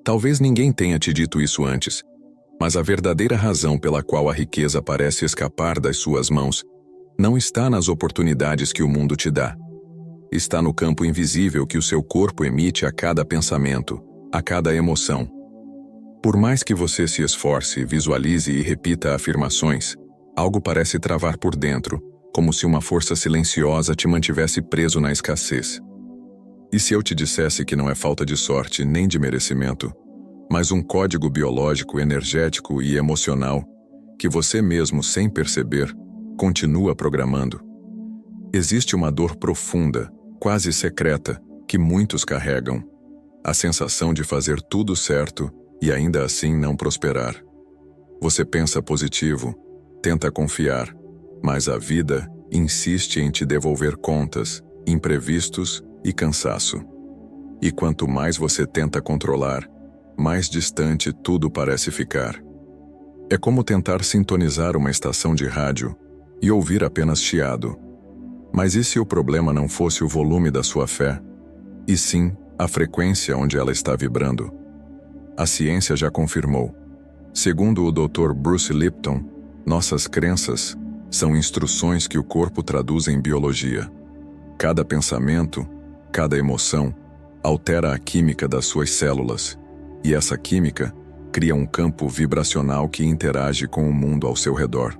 Talvez ninguém tenha te dito isso antes, mas a verdadeira razão pela qual a riqueza parece escapar das suas mãos não está nas oportunidades que o mundo te dá. Está no campo invisível que o seu corpo emite a cada pensamento, a cada emoção. Por mais que você se esforce, visualize e repita afirmações, algo parece travar por dentro, como se uma força silenciosa te mantivesse preso na escassez. E se eu te dissesse que não é falta de sorte nem de merecimento, mas um código biológico, energético e emocional que você mesmo, sem perceber, continua programando? Existe uma dor profunda, quase secreta, que muitos carregam. A sensação de fazer tudo certo e ainda assim não prosperar. Você pensa positivo, tenta confiar, mas a vida insiste em te devolver contas, imprevistos e cansaço. E quanto mais você tenta controlar, mais distante tudo parece ficar. É como tentar sintonizar uma estação de rádio e ouvir apenas chiado. Mas e se o problema não fosse o volume da sua fé, e sim a frequência onde ela está vibrando? A ciência já confirmou. Segundo o Dr. Bruce Lipton, nossas crenças são instruções que o corpo traduz em biologia. Cada pensamento, cada emoção, altera a química das suas células, e essa química cria um campo vibracional que interage com o mundo ao seu redor.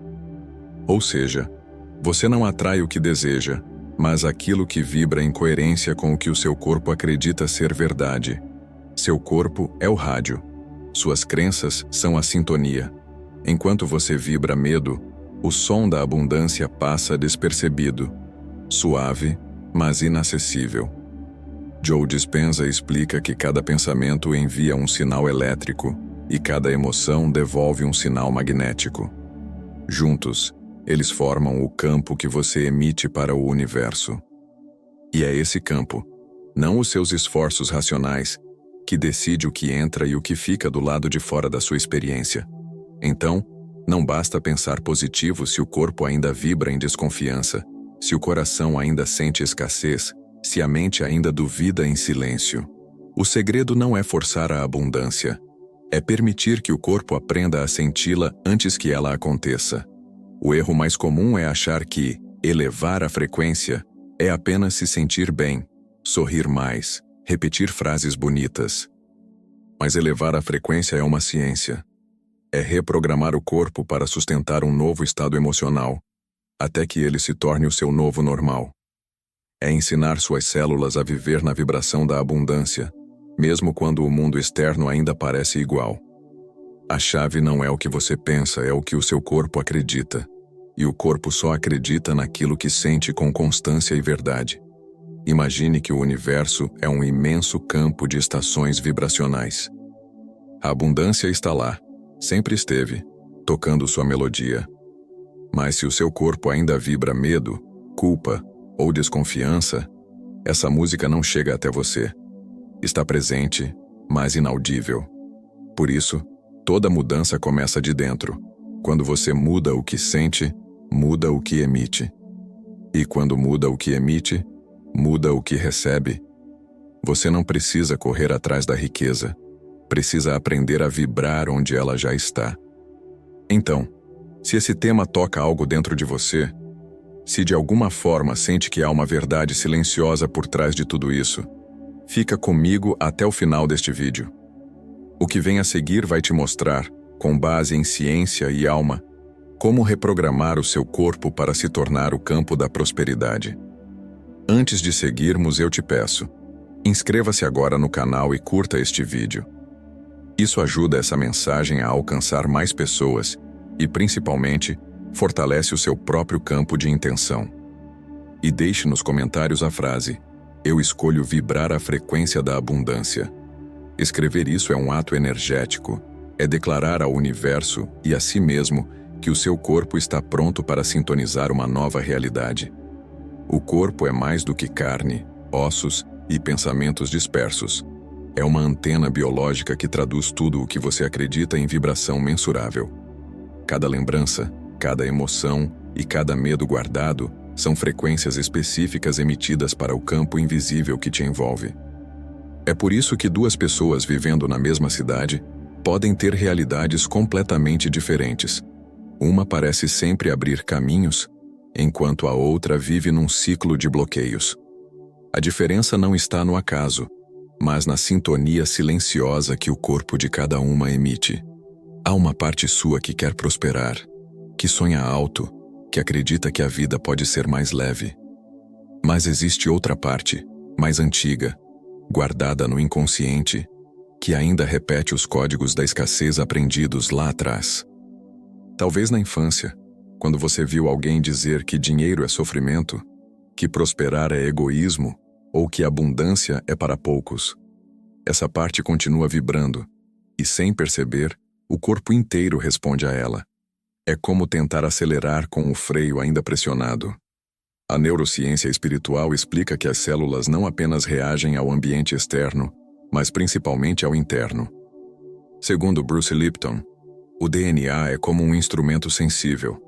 Ou seja, você não atrai o que deseja, mas aquilo que vibra em coerência com o que o seu corpo acredita ser verdade. Seu corpo é o rádio. Suas crenças são a sintonia. Enquanto você vibra medo, o som da abundância passa despercebido, suave, mas inacessível. Joe Dispenza explica que cada pensamento envia um sinal elétrico e cada emoção devolve um sinal magnético. Juntos, eles formam o campo que você emite para o universo. E é esse campo, não os seus esforços racionais, que decide o que entra e o que fica do lado de fora da sua experiência. Então, não basta pensar positivo se o corpo ainda vibra em desconfiança, se o coração ainda sente escassez, se a mente ainda duvida em silêncio. O segredo não é forçar a abundância, é permitir que o corpo aprenda a senti-la antes que ela aconteça. O erro mais comum é achar que elevar a frequência é apenas se sentir bem, sorrir mais, repetir frases bonitas. Mas elevar a frequência é uma ciência. É reprogramar o corpo para sustentar um novo estado emocional, até que ele se torne o seu novo normal. É ensinar suas células a viver na vibração da abundância, mesmo quando o mundo externo ainda parece igual. A chave não é o que você pensa, é o que o seu corpo acredita. E o corpo só acredita naquilo que sente com constância e verdade. Imagine que o universo é um imenso campo de estações vibracionais. A abundância está lá, sempre esteve, tocando sua melodia. Mas se o seu corpo ainda vibra medo, culpa ou desconfiança, essa música não chega até você. Está presente, mas inaudível. Por isso, toda mudança começa de dentro. Quando você muda o que sente, muda o que emite. E quando muda o que emite, muda o que recebe. Você não precisa correr atrás da riqueza. Precisa aprender a vibrar onde ela já está. Então, se esse tema toca algo dentro de você, se de alguma forma sente que há uma verdade silenciosa por trás de tudo isso, fica comigo até o final deste vídeo. O que vem a seguir vai te mostrar, com base em ciência e alma, como reprogramar o seu corpo para se tornar o campo da prosperidade. Antes de seguirmos, eu te peço, inscreva-se agora no canal e curta este vídeo. Isso ajuda essa mensagem a alcançar mais pessoas e, principalmente, fortalece o seu próprio campo de intenção. E deixe nos comentários a frase: "Eu escolho vibrar a frequência da abundância". Escrever isso é um ato energético, é declarar ao universo e a si mesmo que o seu corpo está pronto para sintonizar uma nova realidade. O corpo é mais do que carne, ossos e pensamentos dispersos. É uma antena biológica que traduz tudo o que você acredita em vibração mensurável. Cada lembrança, cada emoção e cada medo guardado são frequências específicas emitidas para o campo invisível que te envolve. É por isso que duas pessoas vivendo na mesma cidade podem ter realidades completamente diferentes. Uma parece sempre abrir caminhos, enquanto a outra vive num ciclo de bloqueios. A diferença não está no acaso, mas na sintonia silenciosa que o corpo de cada uma emite. Há uma parte sua que quer prosperar, que sonha alto, que acredita que a vida pode ser mais leve. Mas existe outra parte, mais antiga, guardada no inconsciente, que ainda repete os códigos da escassez aprendidos lá atrás. Talvez na infância, quando você viu alguém dizer que dinheiro é sofrimento, que prosperar é egoísmo ou que abundância é para poucos. Essa parte continua vibrando e, sem perceber, o corpo inteiro responde a ela. É como tentar acelerar com o freio ainda pressionado. A neurociência espiritual explica que as células não apenas reagem ao ambiente externo, mas principalmente ao interno. Segundo Bruce Lipton, o DNA é como um instrumento sensível.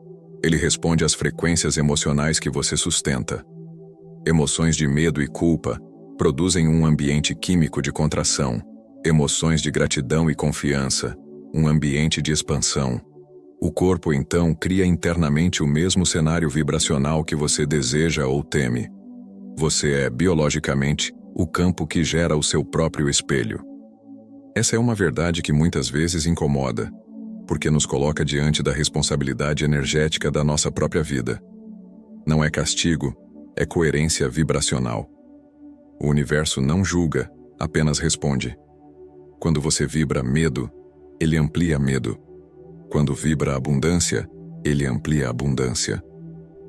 Ele responde às frequências emocionais que você sustenta. Emoções de medo e culpa produzem um ambiente químico de contração, emoções de gratidão e confiança, um ambiente de expansão. O corpo, então, cria internamente o mesmo cenário vibracional que você deseja ou teme. Você é, biologicamente, o campo que gera o seu próprio espelho. Essa é uma verdade que muitas vezes incomoda, porque nos coloca diante da responsabilidade energética da nossa própria vida. Não é castigo, é coerência vibracional. O universo não julga, apenas responde. Quando você vibra medo, ele amplia medo. Quando vibra abundância, ele amplia abundância.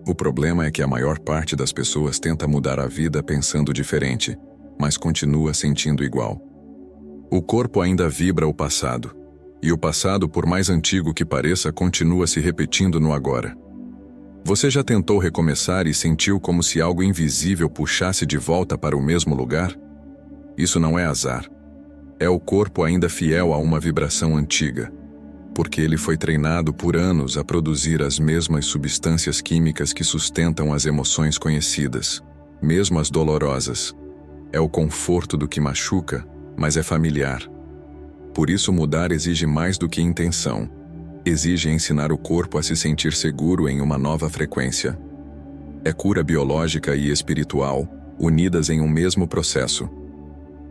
O problema é que a maior parte das pessoas tenta mudar a vida pensando diferente, mas continua sentindo igual. O corpo ainda vibra o passado, e o passado, por mais antigo que pareça, continua se repetindo no agora. Você já tentou recomeçar e sentiu como se algo invisível puxasse de volta para o mesmo lugar? Isso não é azar. É o corpo ainda fiel a uma vibração antiga, porque ele foi treinado por anos a produzir as mesmas substâncias químicas que sustentam as emoções conhecidas, mesmo as dolorosas. É o conforto do que machuca, mas é familiar. Por isso mudar exige mais do que intenção. Exige ensinar o corpo a se sentir seguro em uma nova frequência. É cura biológica e espiritual, unidas em um mesmo processo.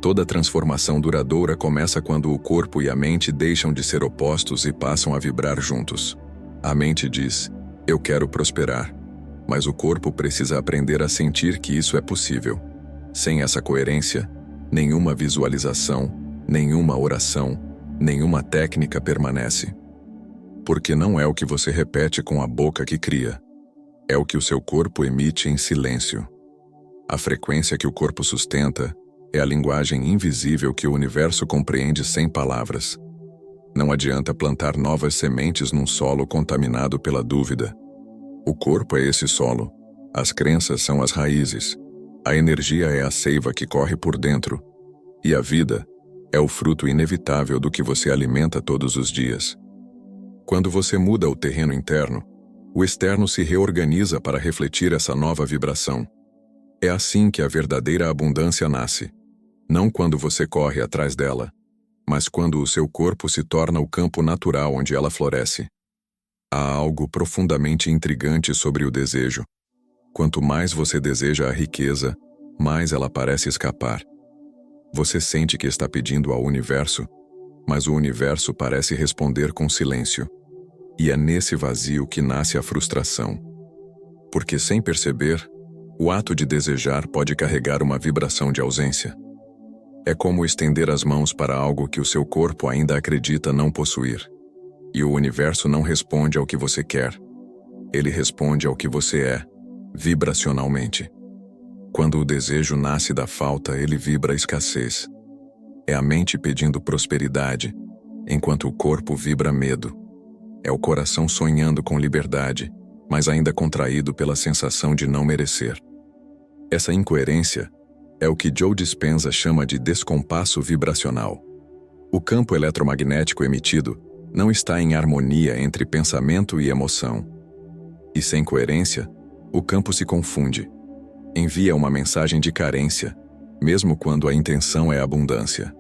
Toda transformação duradoura começa quando o corpo e a mente deixam de ser opostos e passam a vibrar juntos. A mente diz, eu quero prosperar, mas o corpo precisa aprender a sentir que isso é possível. Sem essa coerência, nenhuma visualização, nenhuma oração, nenhuma técnica permanece. Porque não é o que você repete com a boca que cria. É o que o seu corpo emite em silêncio. A frequência que o corpo sustenta é a linguagem invisível que o universo compreende sem palavras. Não adianta plantar novas sementes num solo contaminado pela dúvida. O corpo é esse solo. As crenças são as raízes. A energia é a seiva que corre por dentro. E a vida é o fruto inevitável do que você alimenta todos os dias. Quando você muda o terreno interno, o externo se reorganiza para refletir essa nova vibração. É assim que a verdadeira abundância nasce. Não quando você corre atrás dela, mas quando o seu corpo se torna o campo natural onde ela floresce. Há algo profundamente intrigante sobre o desejo. Quanto mais você deseja a riqueza, mais ela parece escapar. Você sente que está pedindo ao universo, mas o universo parece responder com silêncio. E é nesse vazio que nasce a frustração. Porque, sem perceber, o ato de desejar pode carregar uma vibração de ausência. É como estender as mãos para algo que o seu corpo ainda acredita não possuir. E o universo não responde ao que você quer. Ele responde ao que você é, vibracionalmente. Quando o desejo nasce da falta, ele vibra a escassez. É a mente pedindo prosperidade, enquanto o corpo vibra medo. É o coração sonhando com liberdade, mas ainda contraído pela sensação de não merecer. Essa incoerência é o que Joe Dispenza chama de descompasso vibracional. O campo eletromagnético emitido não está em harmonia entre pensamento e emoção. E sem coerência, o campo se confunde. Envia uma mensagem de carência, mesmo quando a intenção é abundância.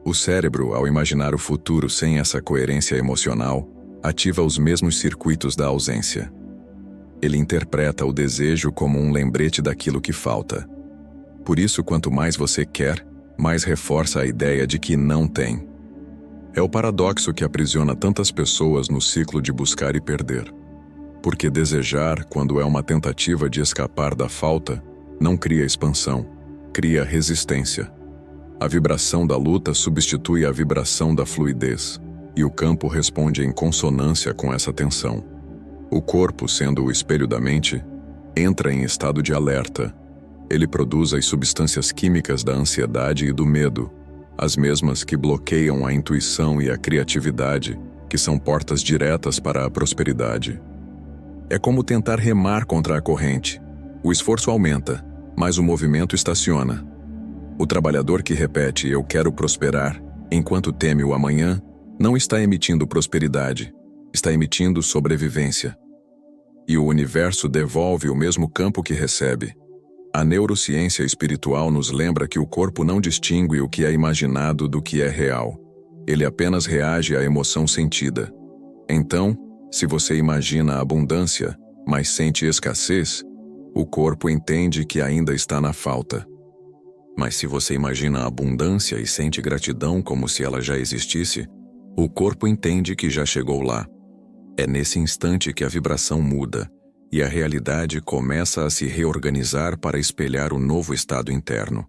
O cérebro, ao imaginar o futuro sem essa coerência emocional, ativa os mesmos circuitos da ausência. Ele interpreta o desejo como um lembrete daquilo que falta. Por isso, quanto mais você quer, mais reforça a ideia de que não tem. É o paradoxo que aprisiona tantas pessoas no ciclo de buscar e perder. Porque desejar, quando é uma tentativa de escapar da falta, não cria expansão, cria resistência. A vibração da luta substitui a vibração da fluidez, e o campo responde em consonância com essa tensão. O corpo, sendo o espelho da mente, entra em estado de alerta. Ele produz as substâncias químicas da ansiedade e do medo, as mesmas que bloqueiam a intuição e a criatividade, que são portas diretas para a prosperidade. É como tentar remar contra a corrente. O esforço aumenta, mas o movimento estaciona. O trabalhador que repete "eu quero prosperar", enquanto teme o amanhã, não está emitindo prosperidade, está emitindo sobrevivência. E o universo devolve o mesmo campo que recebe. A neurociência espiritual nos lembra que o corpo não distingue o que é imaginado do que é real. Ele apenas reage à emoção sentida. Então, se você imagina abundância, mas sente escassez, o corpo entende que ainda está na falta. Mas se você imagina abundância e sente gratidão como se ela já existisse, o corpo entende que já chegou lá. É nesse instante que a vibração muda e a realidade começa a se reorganizar para espelhar o novo estado interno.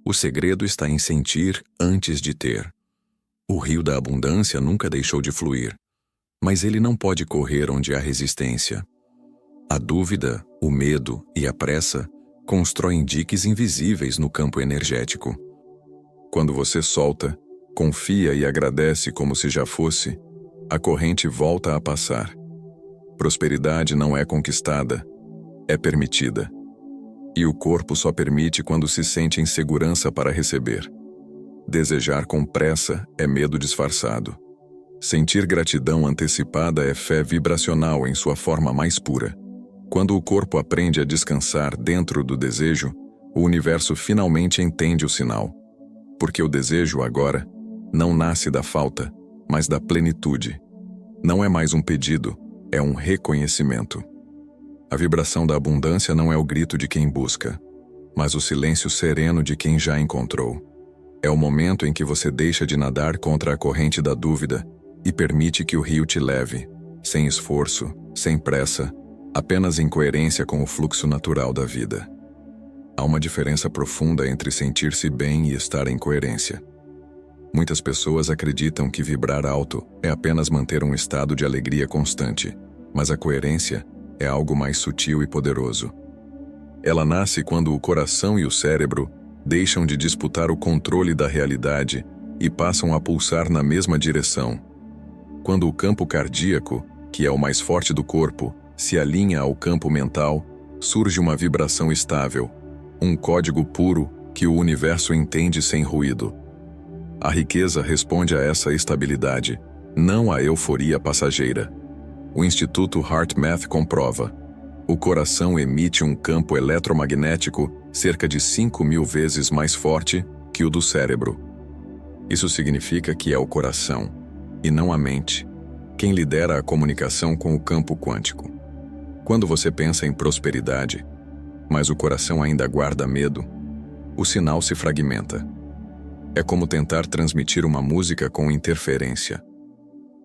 O segredo está em sentir antes de ter. O rio da abundância nunca deixou de fluir, mas ele não pode correr onde há resistência. A dúvida, o medo e a pressa constroem diques invisíveis no campo energético. Quando você solta, confia e agradece como se já fosse, a corrente volta a passar. Prosperidade não é conquistada, é permitida. E o corpo só permite quando se sente em segurança para receber. Desejar com pressa é medo disfarçado. Sentir gratidão antecipada é fé vibracional em sua forma mais pura. Quando o corpo aprende a descansar dentro do desejo, o universo finalmente entende o sinal. Porque o desejo agora não nasce da falta, mas da plenitude. Não é mais um pedido, é um reconhecimento. A vibração da abundância não é o grito de quem busca, mas o silêncio sereno de quem já encontrou. É o momento em que você deixa de nadar contra a corrente da dúvida e permite que o rio te leve, sem esforço, sem pressa, apenas em coerência com o fluxo natural da vida. Há uma diferença profunda entre sentir-se bem e estar em coerência. Muitas pessoas acreditam que vibrar alto é apenas manter um estado de alegria constante, mas a coerência é algo mais sutil e poderoso. Ela nasce quando o coração e o cérebro deixam de disputar o controle da realidade e passam a pulsar na mesma direção. Quando o campo cardíaco, que é o mais forte do corpo, se alinha ao campo mental, surge uma vibração estável, um código puro que o universo entende sem ruído. A riqueza responde a essa estabilidade, não à euforia passageira. O Instituto HeartMath comprova. O coração emite um campo eletromagnético cerca de 5.000 vezes mais forte que o do cérebro. Isso significa que é o coração, e não a mente, quem lidera a comunicação com o campo quântico. Quando você pensa em prosperidade, mas o coração ainda guarda medo, o sinal se fragmenta. É como tentar transmitir uma música com interferência.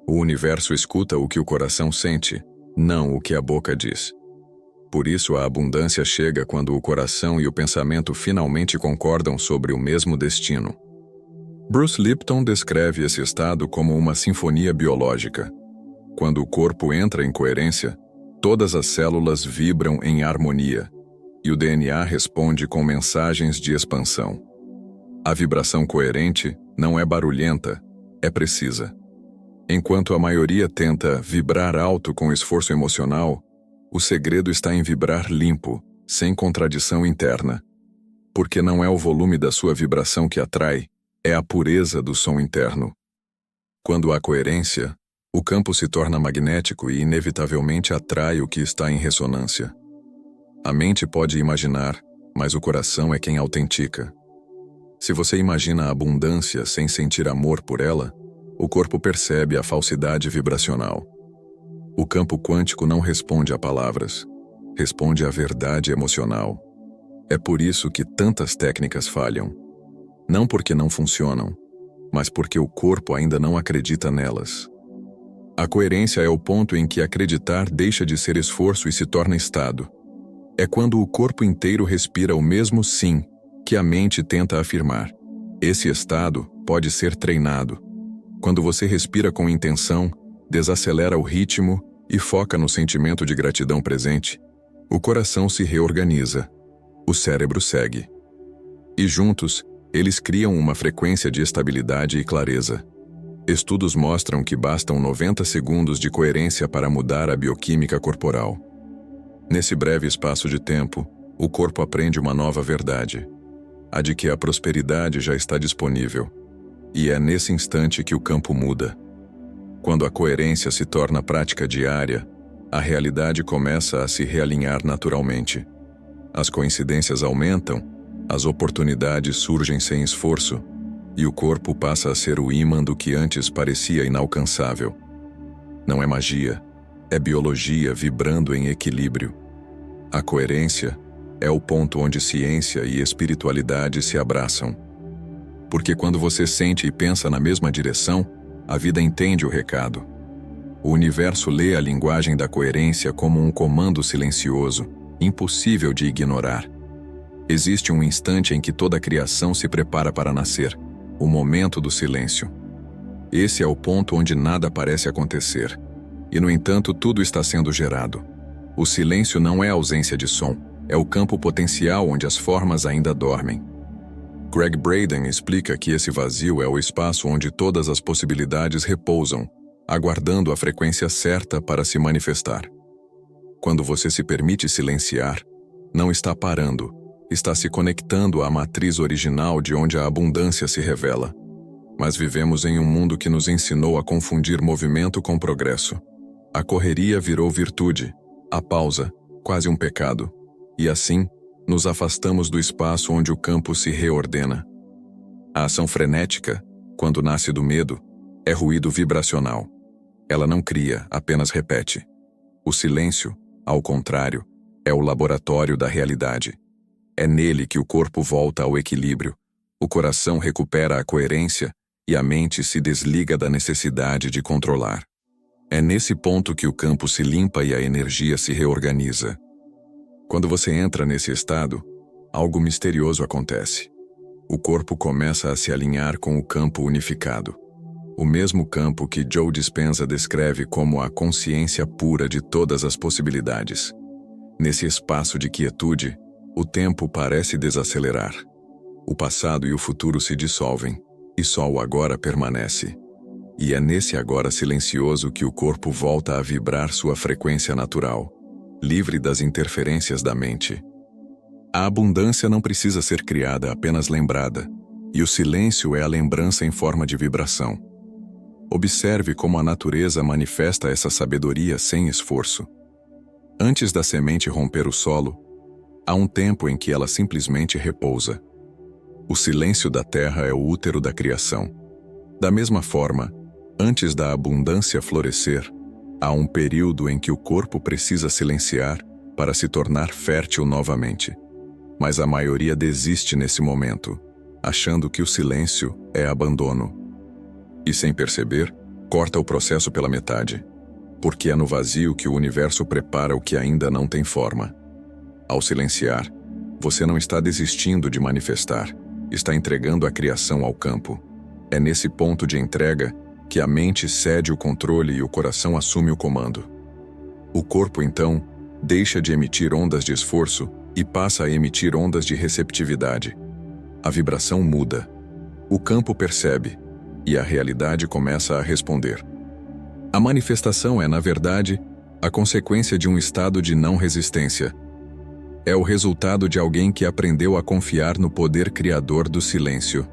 O universo escuta o que o coração sente, não o que a boca diz. Por isso a abundância chega quando o coração e o pensamento finalmente concordam sobre o mesmo destino. Bruce Lipton descreve esse estado como uma sinfonia biológica. Quando o corpo entra em coerência, todas as células vibram em harmonia, e o DNA responde com mensagens de expansão. A vibração coerente não é barulhenta, é precisa. Enquanto a maioria tenta vibrar alto com esforço emocional, o segredo está em vibrar limpo, sem contradição interna. Porque não é o volume da sua vibração que atrai, é a pureza do som interno. Quando há coerência, o campo se torna magnético e inevitavelmente atrai o que está em ressonância. A mente pode imaginar, mas o coração é quem autentica. Se você imagina a abundância sem sentir amor por ela, o corpo percebe a falsidade vibracional. O campo quântico não responde a palavras, responde à verdade emocional. É por isso que tantas técnicas falham. Não porque não funcionam, mas porque o corpo ainda não acredita nelas. A coerência é o ponto em que acreditar deixa de ser esforço e se torna estado. É quando o corpo inteiro respira o mesmo sim que a mente tenta afirmar. Esse estado pode ser treinado. Quando você respira com intenção, desacelera o ritmo e foca no sentimento de gratidão presente, o coração se reorganiza, o cérebro segue. E juntos, eles criam uma frequência de estabilidade e clareza. Estudos mostram que bastam 90 segundos de coerência para mudar a bioquímica corporal. Nesse breve espaço de tempo, o corpo aprende uma nova verdade, a de que a prosperidade já está disponível. E é nesse instante que o campo muda. Quando a coerência se torna prática diária, a realidade começa a se realinhar naturalmente. As coincidências aumentam, as oportunidades surgem sem esforço, e o corpo passa a ser o ímã do que antes parecia inalcançável. Não é magia, é biologia vibrando em equilíbrio. A coerência é o ponto onde ciência e espiritualidade se abraçam. Porque quando você sente e pensa na mesma direção, a vida entende o recado. O universo lê a linguagem da coerência como um comando silencioso, impossível de ignorar. Existe um instante em que toda a criação se prepara para nascer, o momento do silêncio. Esse é o ponto onde nada parece acontecer, e no entanto tudo está sendo gerado. O silêncio não é ausência de som, é o campo potencial onde as formas ainda dormem. Gregg Braden explica que esse vazio é o espaço onde todas as possibilidades repousam, aguardando a frequência certa para se manifestar. Quando você se permite silenciar, não está parando, está se conectando à matriz original de onde a abundância se revela. Mas vivemos em um mundo que nos ensinou a confundir movimento com progresso. A correria virou virtude, a pausa, quase um pecado. E assim, nos afastamos do espaço onde o campo se reordena. A ação frenética, quando nasce do medo, é ruído vibracional. Ela não cria, apenas repete. O silêncio, ao contrário, é o laboratório da realidade. É nele que o corpo volta ao equilíbrio, o coração recupera a coerência e a mente se desliga da necessidade de controlar. É nesse ponto que o campo se limpa e a energia se reorganiza. Quando você entra nesse estado, algo misterioso acontece. O corpo começa a se alinhar com o campo unificado. O mesmo campo que Joe Dispenza descreve como a consciência pura de todas as possibilidades. Nesse espaço de quietude, o tempo parece desacelerar. O passado e o futuro se dissolvem, e só o agora permanece. E é nesse agora silencioso que o corpo volta a vibrar sua frequência natural, livre das interferências da mente. A abundância não precisa ser criada, apenas lembrada, e o silêncio é a lembrança em forma de vibração. Observe como a natureza manifesta essa sabedoria sem esforço. Antes da semente romper o solo, há um tempo em que ela simplesmente repousa. O silêncio da terra é o útero da criação. Da mesma forma, antes da abundância florescer, há um período em que o corpo precisa silenciar para se tornar fértil novamente. Mas a maioria desiste nesse momento, achando que o silêncio é abandono. E sem perceber, corta o processo pela metade, porque é no vazio que o universo prepara o que ainda não tem forma. Ao silenciar, você não está desistindo de manifestar, está entregando a criação ao campo. É nesse ponto de entrega que a mente cede o controle e o coração assume o comando. O corpo, então, deixa de emitir ondas de esforço e passa a emitir ondas de receptividade. A vibração muda. O campo percebe, e a realidade começa a responder. A manifestação é, na verdade, a consequência de um estado de não resistência. É o resultado de alguém que aprendeu a confiar no poder criador do silêncio.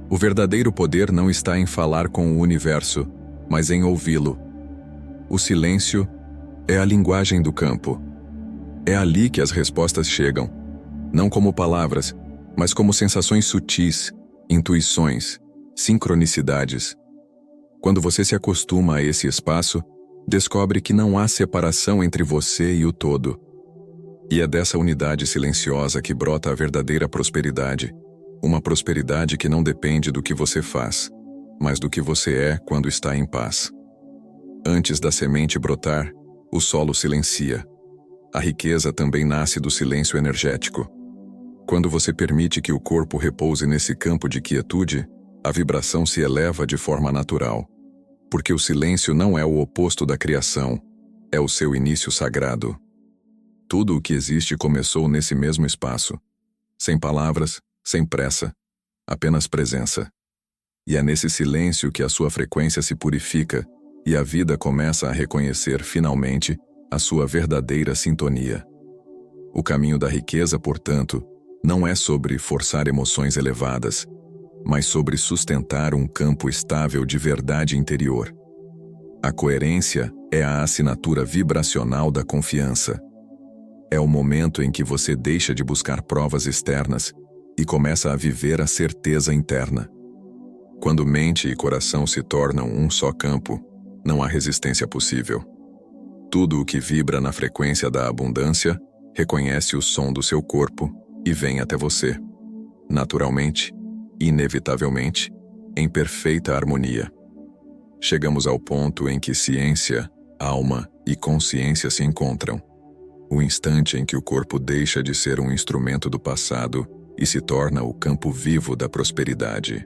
O verdadeiro poder não está em falar com o universo, mas em ouvi-lo. O silêncio é a linguagem do campo. É ali que as respostas chegam. Não como palavras, mas como sensações sutis, intuições, sincronicidades. Quando você se acostuma a esse espaço, descobre que não há separação entre você e o todo. E é dessa unidade silenciosa que brota a verdadeira prosperidade, uma prosperidade que não depende do que você faz, mas do que você é quando está em paz. Antes da semente brotar, o solo silencia. A riqueza também nasce do silêncio energético. Quando você permite que o corpo repouse nesse campo de quietude, a vibração se eleva de forma natural. Porque o silêncio não é o oposto da criação, é o seu início sagrado. Tudo o que existe começou nesse mesmo espaço. Sem palavras, sem pressa, apenas presença. E é nesse silêncio que a sua frequência se purifica e a vida começa a reconhecer, finalmente, a sua verdadeira sintonia. O caminho da riqueza, portanto, não é sobre forçar emoções elevadas, mas sobre sustentar um campo estável de verdade interior. A coerência é a assinatura vibracional da confiança. É o momento em que você deixa de buscar provas externas e começa a viver a certeza interna. Quando mente e coração se tornam um só campo, não há resistência possível. Tudo o que vibra na frequência da abundância reconhece o som do seu corpo e vem até você. Naturalmente, inevitavelmente, em perfeita harmonia. Chegamos ao ponto em que ciência, alma e consciência se encontram. O instante em que o corpo deixa de ser um instrumento do passado e se torna o campo vivo da prosperidade.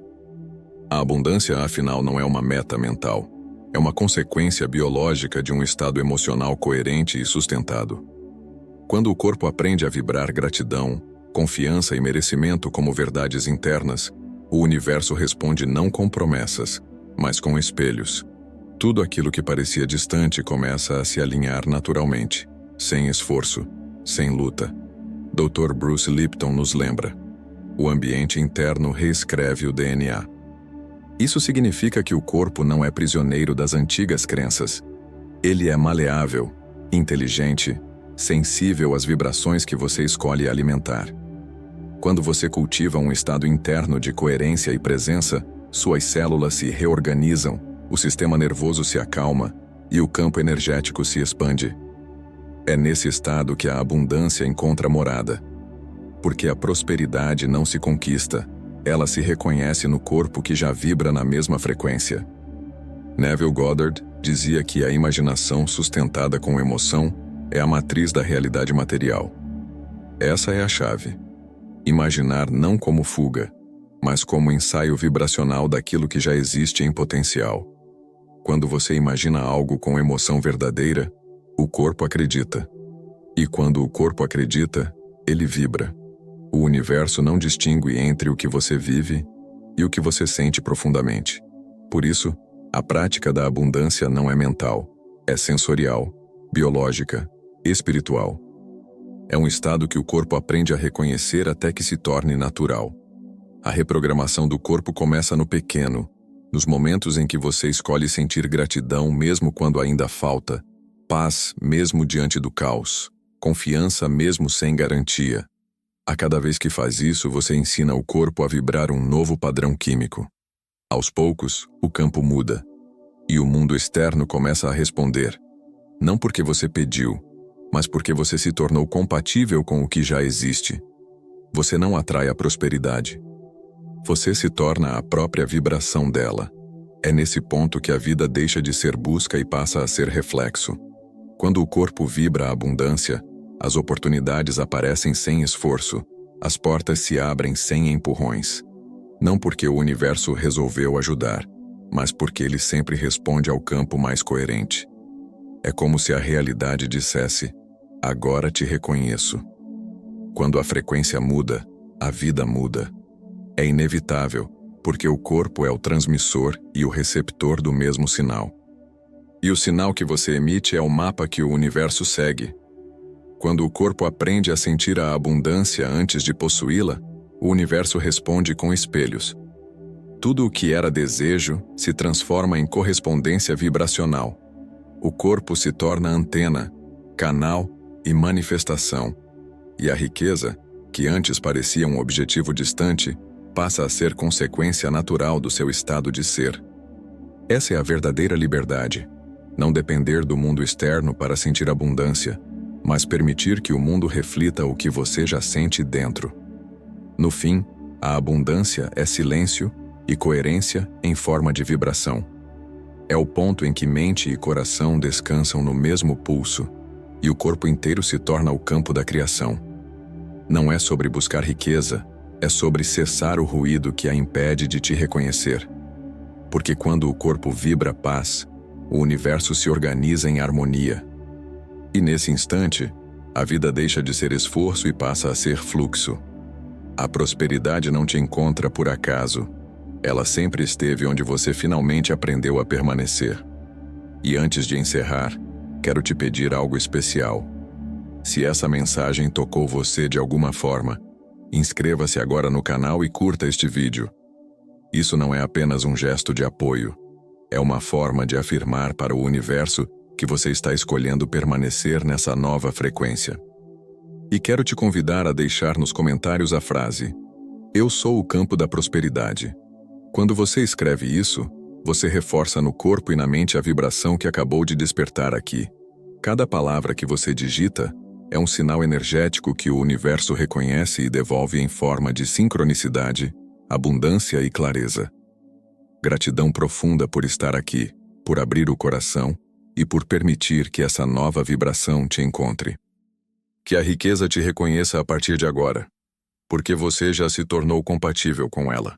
A abundância, afinal, não é uma meta mental. É uma consequência biológica de um estado emocional coerente e sustentado. Quando o corpo aprende a vibrar gratidão, confiança e merecimento como verdades internas, o universo responde não com promessas, mas com espelhos. Tudo aquilo que parecia distante começa a se alinhar naturalmente, sem esforço, sem luta. Dr. Bruce Lipton nos lembra: o ambiente interno reescreve o DNA. Isso significa que o corpo não é prisioneiro das antigas crenças. Ele é maleável, inteligente, sensível às vibrações que você escolhe alimentar. Quando você cultiva um estado interno de coerência e presença, suas células se reorganizam, o sistema nervoso se acalma e o campo energético se expande. É nesse estado que a abundância encontra morada. Porque a prosperidade não se conquista, ela se reconhece no corpo que já vibra na mesma frequência. Neville Goddard dizia que a imaginação sustentada com emoção é a matriz da realidade material. Essa é a chave. Imaginar não como fuga, mas como ensaio vibracional daquilo que já existe em potencial. Quando você imagina algo com emoção verdadeira, o corpo acredita. E quando o corpo acredita, ele vibra. O universo não distingue entre o que você vive e o que você sente profundamente. Por isso, a prática da abundância não é mental, é sensorial, biológica, espiritual. É um estado que o corpo aprende a reconhecer até que se torne natural. A reprogramação do corpo começa no pequeno, nos momentos em que você escolhe sentir gratidão mesmo quando ainda falta, paz mesmo diante do caos, confiança mesmo sem garantia. A cada vez que faz isso, você ensina o corpo a vibrar um novo padrão químico. Aos poucos, o campo muda, e o mundo externo começa a responder, não porque você pediu, mas porque você se tornou compatível com o que já existe. Você não atrai a prosperidade. Você se torna a própria vibração dela. É nesse ponto que a vida deixa de ser busca e passa a ser reflexo. Quando o corpo vibra a abundância, as oportunidades aparecem sem esforço, as portas se abrem sem empurrões. Não porque o universo resolveu ajudar, mas porque ele sempre responde ao campo mais coerente. É como se a realidade dissesse: agora te reconheço. Quando a frequência muda, a vida muda. É inevitável, porque o corpo é o transmissor e o receptor do mesmo sinal. E o sinal que você emite é o mapa que o universo segue. Quando o corpo aprende a sentir a abundância antes de possuí-la, o universo responde com espelhos. Tudo o que era desejo se transforma em correspondência vibracional. O corpo se torna antena, canal e manifestação. E a riqueza, que antes parecia um objetivo distante, passa a ser consequência natural do seu estado de ser. Essa é a verdadeira liberdade. Não depender do mundo externo para sentir abundância, mas permitir que o mundo reflita o que você já sente dentro. No fim, a abundância é silêncio e coerência em forma de vibração. É o ponto em que mente e coração descansam no mesmo pulso, e o corpo inteiro se torna o campo da criação. Não é sobre buscar riqueza, é sobre cessar o ruído que a impede de te reconhecer. Porque quando o corpo vibra paz, o universo se organiza em harmonia. E nesse instante, a vida deixa de ser esforço e passa a ser fluxo. A prosperidade não te encontra por acaso. Ela sempre esteve onde você finalmente aprendeu a permanecer. E antes de encerrar, quero te pedir algo especial. Se essa mensagem tocou você de alguma forma, inscreva-se agora no canal e curta este vídeo. Isso não é apenas um gesto de apoio. É uma forma de afirmar para o universo que você está escolhendo permanecer nessa nova frequência. E quero te convidar a deixar nos comentários a frase: "Eu sou o campo da prosperidade". Quando você escreve isso, você reforça no corpo e na mente a vibração que acabou de despertar aqui. Cada palavra que você digita é um sinal energético que o universo reconhece e devolve em forma de sincronicidade, abundância e clareza. Gratidão profunda por estar aqui, por abrir o coração e por permitir que essa nova vibração te encontre. Que a riqueza te reconheça a partir de agora, porque você já se tornou compatível com ela.